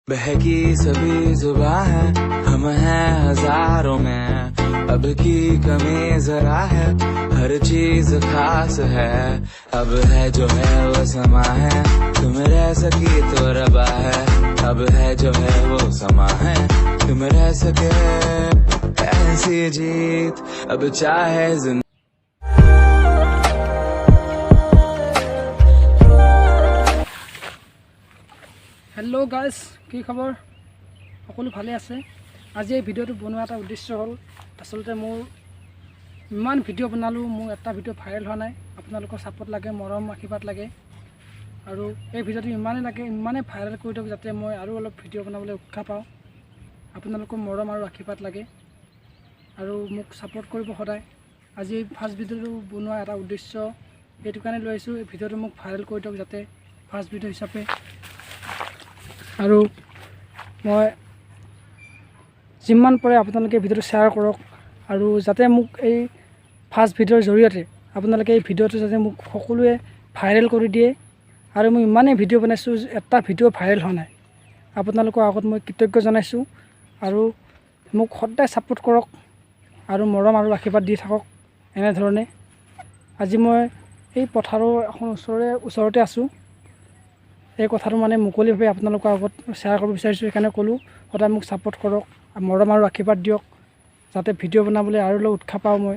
बहकी सभी जुबां है, हम हैं हजारों में, अब की कमी जरा है, हर चीज खास है, अब है जो है वो समा है, तुम रह सकी तो रबा है, अब है जो है वो समा है, तुम रह सके ऐसी जीत, अब चाहे जिंदगी। हेलो गाइस, কি খবৰ? সকলো ভালে আছে। আজি এই ভিডিঅ'টো বনোৱা এটা উদ্দেশ্য হ'ল, আচলতে মোৰ ইমান ভিডিঅ' বনালোঁ, মোৰ এটা ভিডিঅ' ভাইৰেল হোৱা নাই। আপোনালোকৰ ছাপোৰ্ট লাগে, মৰম আশীৰ্বাদ লাগে, আৰু এই ভিডিঅ'টো ইমানেই ভাইৰেল কৰি দিয়ক যাতে মই আৰু অলপ ভিডিঅ' বনাবলৈ উৎসাহ পাওঁ। আপোনালোকৰ মৰম আৰু আশীৰ্বাদ লাগে, আৰু মোক ছাপোৰ্ট কৰিব সদায়। আজি এই ফাৰ্ষ্ট ভিডিঅ'টো বনোৱা এটা উদ্দেশ্য এইটো কাৰণে লৈ আহিছোঁ, এই ভিডিঅ'টো মোক ভাইৰেল কৰি দিয়ক যাতে ফাৰ্ষ্ট ভিডিঅ' হিচাপে। আৰু মই যিমান পাৰে আপোনালোকে ভিডিঅ'টো শ্বেয়াৰ কৰক, আৰু যাতে মোক এই ফাৰ্ষ্ট ভিডিঅ'ৰ জৰিয়তে আপোনালোকে এই ভিডিঅ'টো যাতে মোক সকলোৱে ভাইৰেল কৰি দিয়ে। আৰু মই ইমানেই ভিডিঅ' বনাইছোঁ, এটা ভিডিঅ' ভাইৰেল হোৱা নাই। আপোনালোকৰ আগত মই কৃতজ্ঞ জনাইছোঁ, আৰু মোক সদায় ছাপোৰ্ট কৰক আৰু মৰম আৰু আশীৰ্বাদ দি থাকক এনেধৰণে। আজি মই এই পথাৰৰ এখন ওচৰতে আছোঁ। এই কথাটো মানে মুকলিভাৱে আপোনালোকৰ আগত শ্বেয়াৰ কৰিব বিচাৰিছোঁ, সেইকাৰণে ক'লোঁ সদায় মোক ছাপোৰ্ট কৰক, মৰম আৰু আশীৰ্বাদ দিয়ক যাতে ভিডিঅ' বনাবলৈ আৰু অলপ উৎসাহ পাওঁ মই।